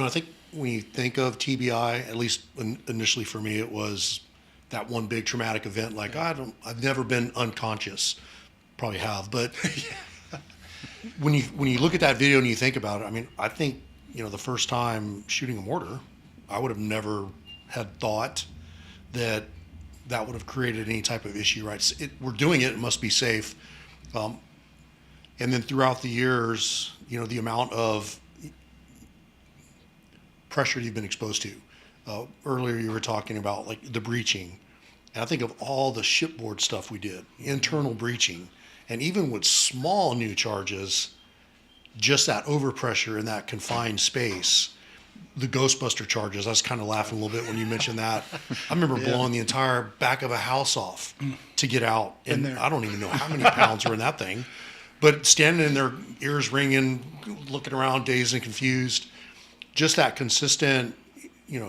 I think when you think of TBI, at least initially for me, it was that one big traumatic event. Like I've never been unconscious, probably have, but when you look at that video and you think about it, I mean, I think the first time shooting a mortar, I would have never had thought that would have created any type of issue. Right? We're doing it; it must be safe. And then throughout the years, the amount of pressure you've been exposed to. Earlier you were talking about like the breaching. And I think of all the shipboard stuff we did, internal breaching, and even with small new charges, just that overpressure in that confined space, the Ghostbuster charges. I was kind of laughing a little bit when you mentioned that. I remember blowing the entire back of a house off to get out. And I don't even know how many pounds were in that thing. But standing in there, ears ringing, looking around, dazed and confused, just that consistent,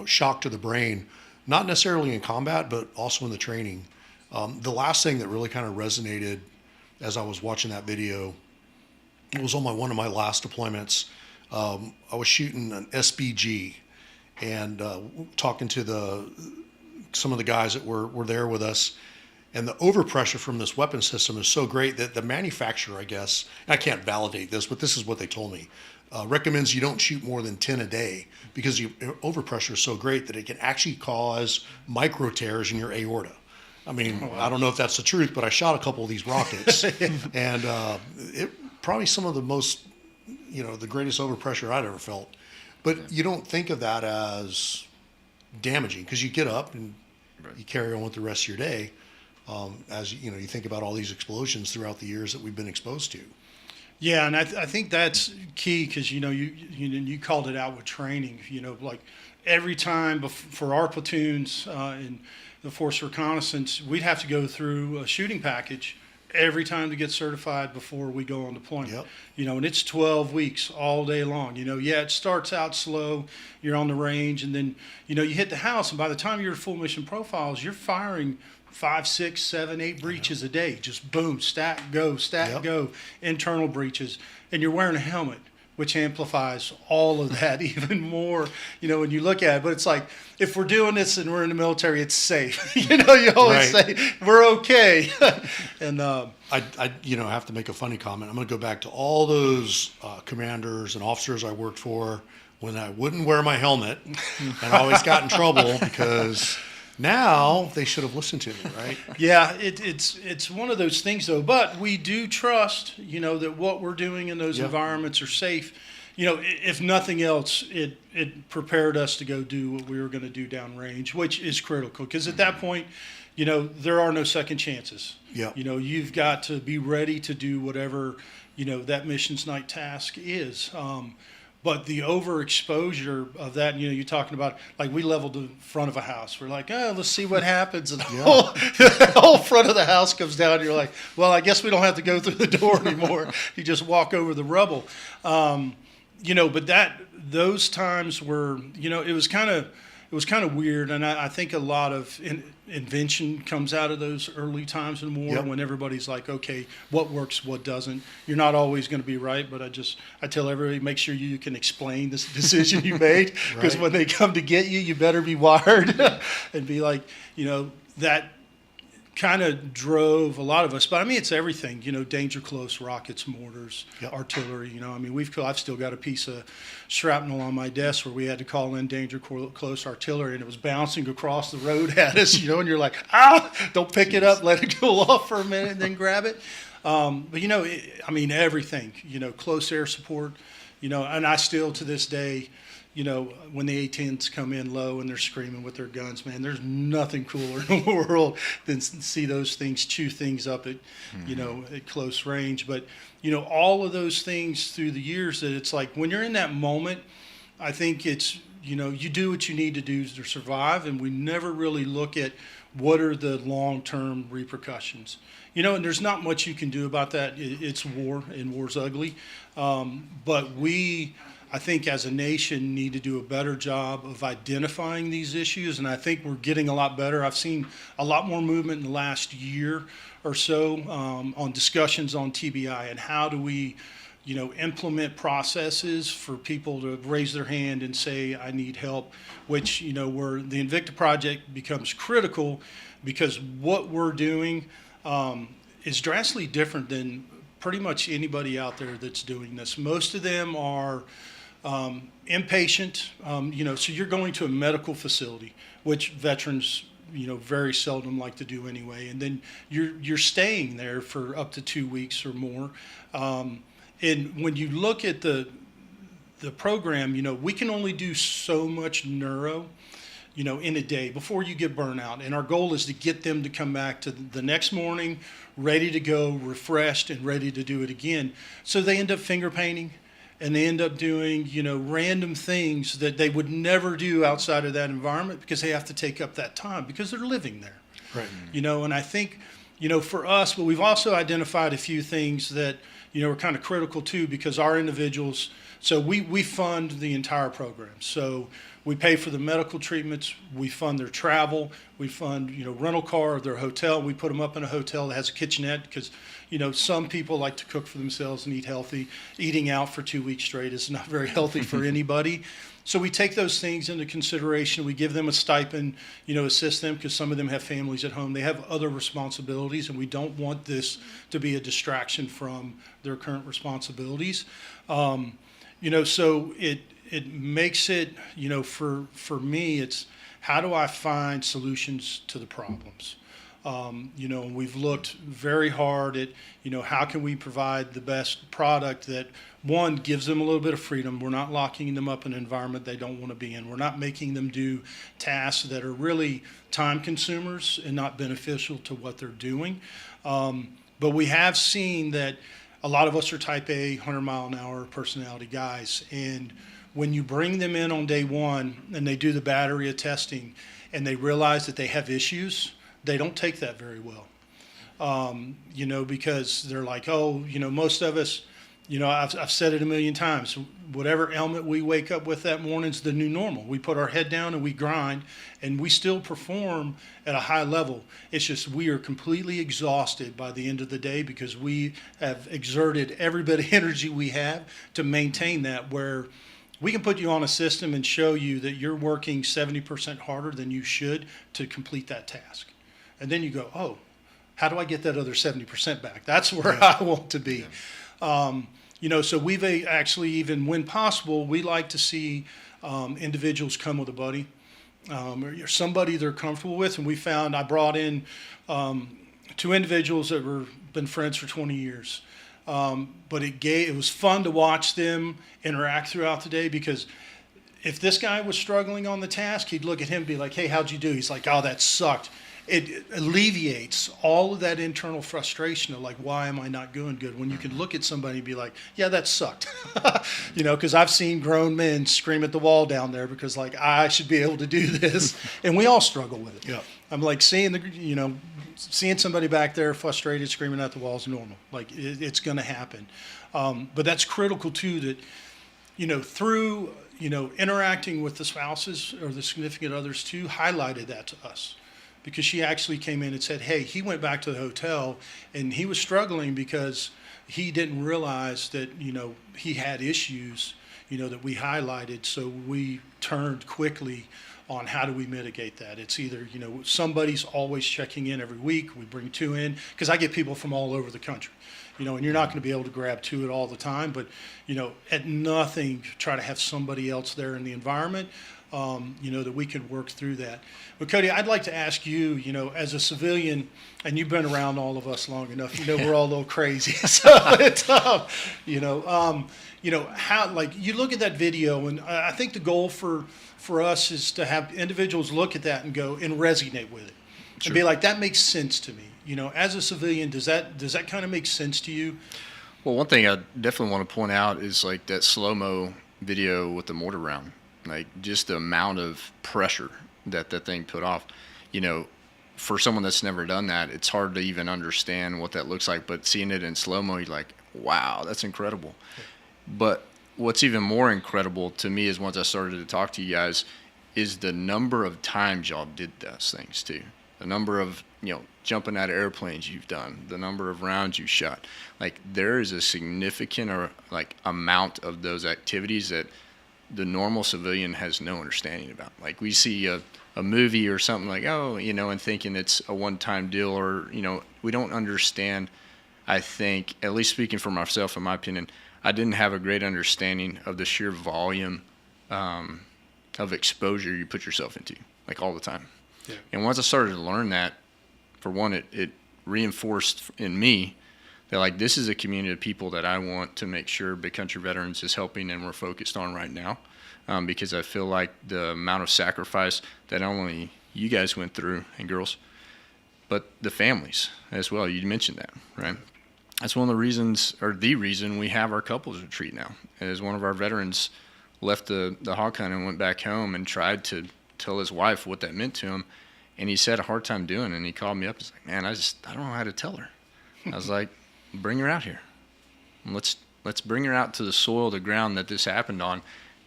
shock to the brain, not necessarily in combat, but also in the training. The last thing that really kind of resonated as I was watching that video, it was on one of my last deployments. I was shooting an SBG and talking to some of the guys that were there with us. And the overpressure from this weapon system is so great that the manufacturer, I guess, and I can't validate this, but this is what they told me, recommends you don't shoot more than 10 a day because overpressure is so great that it can actually cause micro tears in your aorta. I mean, I don't know if that's the truth, but I shot a couple of these rockets, and it probably some of the most, the greatest overpressure I'd ever felt. But you don't think of that as damaging because you get up and you carry on with the rest of your day. As you think about all these explosions throughout the years that we've been exposed to. Yeah, and I think that's key because you called it out with training. Like every time for our platoons in the Force Reconnaissance, we'd have to go through a shooting package every time to get certified before we go on deployment. Yep. And it's 12 weeks all day long. It starts out slow. You're on the range, and then you hit the house, and by the time you're at full mission profiles, you're firing 5, 6, 7, 8 breaches a day. Just boom, stack, go, go, internal breaches. And you're wearing a helmet, which amplifies all of that even more, when you look at it. But it's like, if we're doing this and we're in the military, it's safe. You always say, we're okay. And I have to make a funny comment. I'm going to go back to all those commanders and officers I worked for when I wouldn't wear my helmet and I always got in trouble because... Now they should have listened to me, right? Yeah, it's one of those things though. But we do trust, that what we're doing in those environments are safe. If nothing else, it prepared us to go do what we were going to do downrange, which is critical because at that point, there are no second chances. Yeah. You've got to be ready to do whatever that missions night task is. But the overexposure of that, you're talking about, like we leveled the front of a house. We're like, let's see what happens. And the whole front of the house comes down. And you're like, well, I guess we don't have to go through the door anymore. You just walk over the rubble. But those times were, it was kind of weird. And I think a lot of invention comes out of those early times in war when everybody's like, okay, what works, what doesn't. You're not always going to be right, but I tell everybody, make sure you can explain this decision you made because when they come to get you, you better be wired and be like, that kind of drove a lot of us. But I mean, it's everything, danger close, rockets, mortars, artillery, I've still got a piece of shrapnel on my desk where we had to call in danger close artillery and it was bouncing across the road at us, and you're like, don't pick it up, let it go off for a minute and then grab it. But everything, close air support, and I still to this day, when the A-10s come in low and they're screaming with their guns, man, there's nothing cooler in the world than see those things chew things up at, at close range. But, all of those things through the years that it's like when you're in that moment, I think it's, you do what you need to do to survive. And we never really look at what are the long-term repercussions. And there's not much you can do about that. It's war, and war's ugly. But I think as a nation need to do a better job of identifying these issues, and I think we're getting a lot better. I've seen a lot more movement in the last year or so on discussions on TBI and how do we implement processes for people to raise their hand and say, I need help, which, where the Invicta Project becomes critical because what we're doing is drastically different than pretty much anybody out there that's doing this. Most of them are inpatient, so you're going to a medical facility, which veterans very seldom like to do anyway, and then you're staying there for up to 2 weeks or more. And when you look at the program, we can only do so much neuro, in a day before you get burnout. And our goal is to get them to come back to the next morning, ready to go, refreshed, and ready to do it again. So they end up finger painting, and they end up doing, random things that they would never do outside of that environment because they have to take up that time because they're living there. Right. And I think, for us, but we've also identified a few things that, are kind of critical too, because our individuals, so we fund the entire program. So we pay for the medical treatments, we fund their travel, we fund, rental car or their hotel. We put them up in a hotel that has a kitchenette because, some people like to cook for themselves and eat healthy. Eating out for 2 weeks straight is not very healthy for anybody. So we take those things into consideration. We give them a stipend, assist them because some of them have families at home. They have other responsibilities, and we don't want this to be a distraction from their current responsibilities. So it makes it, for me, it's how do I find solutions to the problems? We've looked very hard at, how can we provide the best product that, one, gives them a little bit of freedom. We're not locking them up in an environment they don't want to be in. We're not making them do tasks that are really time consumers and not beneficial to what they're doing. But we have seen that a lot of us are type A, 100-mile-an-hour personality guys. And when you bring them in on day one and they do the battery of testing and they realize that they have issues, they don't take that very well, because they're like, most of us, I've said it a million times, whatever ailment we wake up with that morning is the new normal. We put our head down and we grind, and we still perform at a high level. It's just we are completely exhausted by the end of the day because we have exerted every bit of energy we have to maintain that, where we can put you on a system and show you that you're working 70% harder than you should to complete that task. And then you go, oh, how do I get that other 70% back? That's where I want to be. So we've actually, even when possible, we like to see individuals come with a buddy or somebody they're comfortable with. And we found, I brought in 2 individuals that were been friends for 20 years. But it was fun to watch them interact throughout the day, because if this guy was struggling on the task, he'd look at him and be like, hey, how'd you do? He's like, oh, that sucked. It alleviates all of that internal frustration of like, why am I not doing good? When you can look at somebody and be like, yeah, that sucked. Because I've seen grown men scream at the wall down there because like, I should be able to do this. And we all struggle with it. Yeah. I'm like seeing somebody back there frustrated, screaming at the wall is normal. Like it's going to happen. But that's critical too, that, through, interacting with the spouses or the significant others too, highlighted that to us. Because she actually came in and said, hey, he went back to the hotel and he was struggling because he didn't realize that, he had issues, that we highlighted. So we turned quickly on how do we mitigate that. It's either, somebody's always checking in every week. We bring 2 in because I get people from all over the country, and you're not going to be able to grab 2 at all the time. But, at nothing, try to have somebody else there in the environment. That we could work through that. But Cody, I'd like to ask you, as a civilian, and you've been around all of us long enough, we're all a little crazy. So it's how, like you look at that video, and I think the goal for us is to have individuals look at that and go and resonate with it. Sure. And be like, that makes sense to me. As a civilian, does that kind of make sense to you? Well, one thing I definitely want to point out is like that slow-mo video with the mortar round. Like just the amount of pressure that thing put off, for someone that's never done that, it's hard to even understand what that looks like. But seeing it in slow-mo, you're like, wow, that's incredible. Yeah. But what's even more incredible to me is once I started to talk to you guys is the number of times y'all did those things too. the number of, jumping out of airplanes you've done, the number of rounds you shot. Like, there is a significant amount of those activities that the normal civilian has no understanding about. Like, we see a movie or something like, and thinking it's a one-time deal, or, we don't understand. I think, at least speaking for myself, in my opinion, I didn't have a great understanding of the sheer volume of exposure you put yourself into, like, all the time. Yeah. And once I started to learn that, for one, it reinforced in me that, like, this is a community of people that I want to make sure Big Country Veterans is helping and we're focused on right now, because I feel like the amount of sacrifice that not only you guys went through, and girls, but the families as well. You mentioned that, right? That's one of the reasons, or the reason, we have our couples retreat now. As one of our veterans left the hog hunt and went back home and tried to tell his wife what that meant to him, and he had a hard time doing it, and he called me up. He's like, man, I don't know how to tell her. I was like, bring her out here. Let's bring her out to the soil, the ground that this happened on,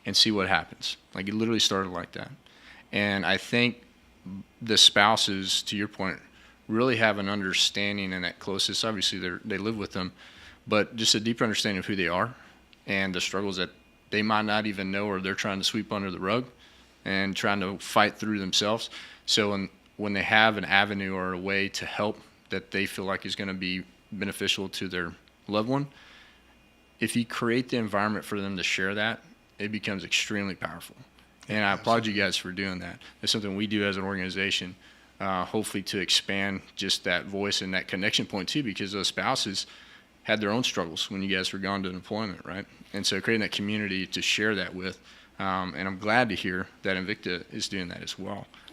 and see what happens. Like, it literally started like that. And I think the spouses, to your point, really have an understanding and that closest. Obviously, they live with them, but just a deeper understanding of who they are and the struggles that they might not even know, or they're trying to sweep under the rug and trying to fight through themselves. So when they have an avenue or a way to help that they feel like is going to be beneficial to their loved one, if you create the environment for them to share that, it becomes extremely powerful. And I applaud you guys for doing that. It's something we do as an organization, hopefully to expand just that voice and that connection point too, because those spouses had their own struggles when you guys were gone to deployment, right? And so creating that community to share that with, and I'm glad to hear that Invicta is doing that as well.